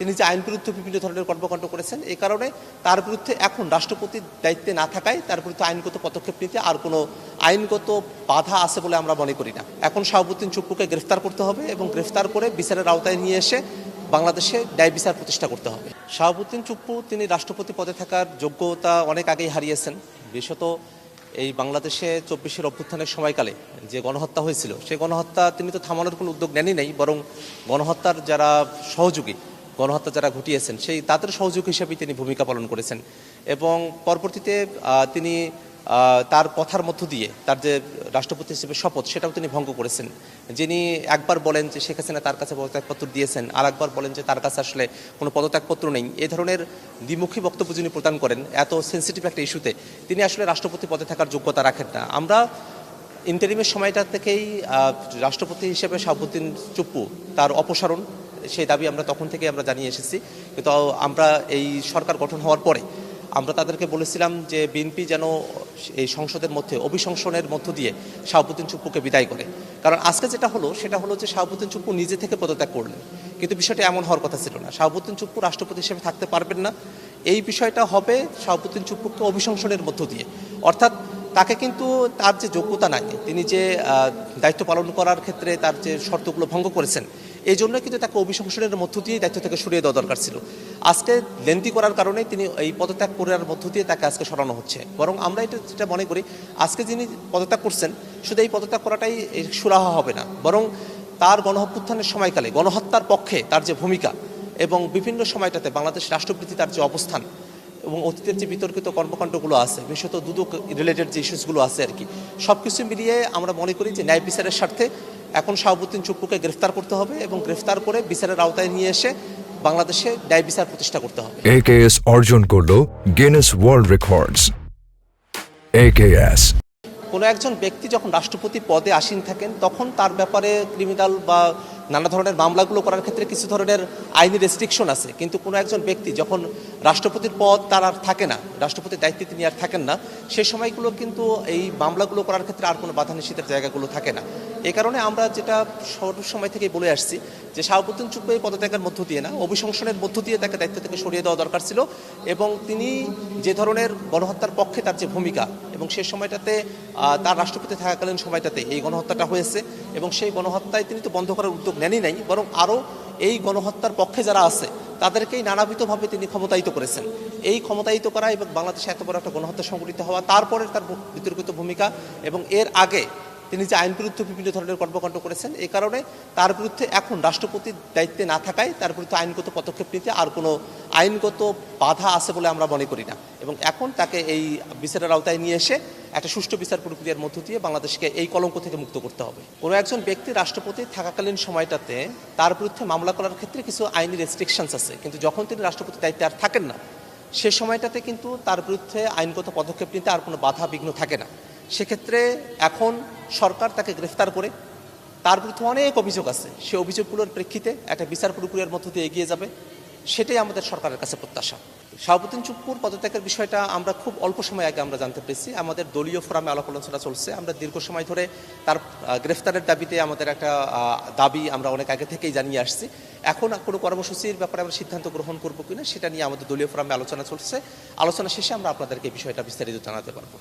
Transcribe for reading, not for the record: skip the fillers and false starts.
তিনি যে আইন বিরুদ্ধে বিভিন্ন ধরনের কর্মকাণ্ড করেছেন, এই কারণে তার বিরুদ্ধে এখন রাষ্ট্রপতির দায়িত্বে না থাকায় তার বিরুদ্ধে আইনগত পদক্ষেপ নিতে আর কোনো আইনগত বাধা আছে বলে আমরা মনে করি না। এখন শাহাবুদ্দিন চুপ্পুকে গ্রেফতার করতে হবে এবং গ্রেফতার করে বিচারের আওতায় নিয়ে এসে বাংলাদেশে ন্যায় বিচার প্রতিষ্ঠা করতে হবে। শাহাবুদ্দিন চুপ্পু তিনি রাষ্ট্রপতি পদে থাকার যোগ্যতা অনেক আগেই হারিয়েছেন। বিশেষত এই বাংলাদেশে 24-এর অভ্যুত্থানের সময়কালে যে গণহত্যা হয়েছিল, সেই গণহত্যা তিনি তো থামানোর কোনো উদ্যোগ নেনই নাই, বরং গণহত্যার যারা সহযোগী, গণহত্যা যারা ঘটিয়েছেন সেই তাদের সহযোগী হিসেবেই তিনি ভূমিকা পালন করেছেন এবং পরবর্তীতে তিনি তার কথার মধ্য দিয়ে তার যে রাষ্ট্রপতি হিসেবে শপথ সেটাও তিনি ভঙ্গ করেছেন। যিনি একবার বলেন যে শেখ হাসিনা তার কাছে পদত্যাগপত্র দিয়েছেন, আর একবার বলেন যে তার কাছে আসলে কোনো পদত্যাগপত্র নেই। এই ধরনের দ্বিমুখী বক্তব্য যিনি প্রদান করেন এত সেন্সিটিভ একটা ইস্যুতে, তিনি আসলে রাষ্ট্রপতি পদে থাকার যোগ্যতা রাখেন না। আমরা ইন্টারিমের সময়টা থেকেই রাষ্ট্রপতি হিসেবে শাহাবুদ্দিন চুপ্পু তার অপসারণ সেই দাবি আমরা তখন থেকে আমরা জানিয়ে এসেছি। কিন্তু আমরা এই সরকার গঠন হওয়ার পরে আমরা তাদেরকে বলেছিলাম যে বিএনপি যেন এই সংসদের মধ্যে অভিশংসনের মধ্য দিয়ে শাহাবুদ্দিন চুপ্পুকে বিদায় করে। কারণ আজকে যেটা হলো সেটা হলো যে শাহাবুদ্দিন চুপ্পু নিজে থেকে পদত্যাগ করলেন, কিন্তু বিষয়টা এমন হওয়ার কথা ছিল না। শাহাবুদ্দিন চুপ্পু রাষ্ট্রপতি হিসেবে থাকতে পারবেন না, এই বিষয়টা হবে শাহাবুদ্দিন চুপ্পুকে অভিশংসনের মধ্য দিয়ে। অর্থাৎ তাকে কিন্তু তার যে যোগ্যতা নাই, তিনি যে দায়িত্ব পালন করার ক্ষেত্রে তার যে শর্তগুলো ভঙ্গ করেছেন, এই জন্য কিন্তু তাকে অভিশংসনের মধ্য দিয়ে দায়িত্ব থেকে সরিয়ে দেওয়া দরকার ছিল। আজকে লেন্দি করার কারণে তিনি এই পদত্যাগ করার মধ্য দিয়ে তাকে আজকে সরানো হচ্ছে। বরং আমরা যেটা মনে করি, আজকে যিনি পদত্যাগ করছেন শুধু এই পদত্যাগ করাটাই সুরাহা হবে না, বরং তার গণঅভ্যুত্থানের সময়কালে গণহত্যার পক্ষে তার যে ভূমিকা এবং বিভিন্ন সময়টাতে বাংলাদেশ রাষ্ট্রপতি তার যে অবস্থান এবং অতীতের যে বিতর্কিত কর্মকাণ্ডগুলো আছে, বিশেষত দুদক রিলেটেড যে ইস্যুসগুলো আছে আর কি, সব কিছু মিলিয়ে আমরা মনে করি যে ন্যায় বিচারের স্বার্থে এখন শাহাবুদ্দিন চুপ্পুকে গ্রেফতার করতে হবে এবং গ্রেফতার করে বিচারের আওতায় নিয়ে এসে বাংলাদেশে ন্যায় বিচার প্রতিষ্ঠা করতে হবে। AKS অর্জন করলো গিনেস ওয়ার্ল্ড রেকর্ডস। AKS কোনো একজন ব্যক্তি যখন রাষ্ট্রপতি পদে আসীন থাকেন তখন তার ব্যাপারে ক্রিমিনাল বা নানা ধরনের মামলাগুলো করার ক্ষেত্রে কিছু ধরনের আইনি রেস্ট্রিকশন আছে, কিন্তু কোনো একজন ব্যক্তি যখন রাষ্ট্রপতির পদ তার আর থাকে না, রাষ্ট্রপতির দায়িত্বে তিনি আর থাকেন না, সেই সময়গুলো কিন্তু এই মামলাগুলো করার ক্ষেত্রে আর কোনো বাধা নিষেধের জায়গাগুলো থাকে না। এই কারণে আমরা যেটা সময় থেকে বলে আসছি যে শাহাবুদ্দিন চুপ্পু এই পদত্যাগের মধ্য দিয়ে না, অভিশংসনের মধ্য দিয়ে তাকে দায়িত্ব থেকে সরিয়ে দেওয়া দরকার ছিল এবং তিনি যে ধরনের গণহত্যার পক্ষে তার যে ভূমিকা এবং সেই সময়টাতে তার রাষ্ট্রপতি থাকাকালীন সময়টাতে এই গণহত্যাটা হয়েছে এবং সেই গণহত্যায় তিনি তো বন্ধ করার উদ্যোগ নেনই নাই, বরং আরও এই গণহত্যার পক্ষে যারা আছে তাদেরকেই নানাবিধভাবে তিনি ক্ষমতায়িত করেছেন। এই ক্ষমতায়িত করা এবং বাংলাদেশে এত বড় একটা গণহত্যা সংঘটিত হওয়া, তারপরে তার বিতর্কিত ভূমিকা এবং এর আগে তিনি যে আইন বিরুদ্ধে বিভিন্ন ধরনের কর্মকাণ্ড করেছেন, এই কারণে তার বিরুদ্ধে এখন রাষ্ট্রপতির দায়িত্বে না থাকায় তার বিরুদ্ধে আইনগত পদক্ষেপ নিতে আর কোনো আইনগত বাধা আছে বলে আমরা মনে করি না এবং এখন তাকে এই বিচারের আওতায় নিয়ে এসে একটা সুষ্ঠু বিচার প্রক্রিয়ার মধ্য দিয়ে বাংলাদেশকে এই কলঙ্ক থেকে মুক্ত করতে হবে। কোনো একজন ব্যক্তি রাষ্ট্রপতি থাকাকালীন সময়টাতে তার বিরুদ্ধে মামলা করার ক্ষেত্রে কিছু আইনি রেস্ট্রিকশনস আছে, কিন্তু যখন তিনি রাষ্ট্রপতির দায়িত্বে আর থাকেন না সে সময়টাতে কিন্তু তার বিরুদ্ধে আইনগত পদক্ষেপ নিতে আর কোনো বাধা বিঘ্ন থাকে না। সেক্ষেত্রে এখন সরকার তাকে গ্রেফতার করে, তার বিরুদ্ধে অনেক অভিযোগ আছে, সে অভিযোগগুলোর প্রেক্ষিতে একটা বিচার প্রক্রিয়ার মধ্য দিয়ে এগিয়ে যাবে, সেটাই আমাদের সরকারের কাছে প্রত্যাশা। শাহাবুদ্দিন চুপ্পুর পদত্যাগের বিষয়টা আমরা খুব অল্প সময় আগে আমরা জানতে পেরেছি, আমাদের দলীয় ফোরামে আলাপ আলোচনা চলছে। আমরা দীর্ঘ সময় ধরে তার গ্রেফতারের দাবিতে আমাদের একটা দাবি আমরা অনেক আগে থেকেই জানিয়ে আসছি। এখন কোনো কর্মসূচির ব্যাপারে আমরা সিদ্ধান্ত গ্রহণ করবো কিনা সেটা নিয়ে আমাদের দলীয় ফোরামে আলোচনা চলছে। আলোচনা শেষে আমরা আপনাদেরকে এই বিষয়টা বিস্তারিত জানাতে পারবো।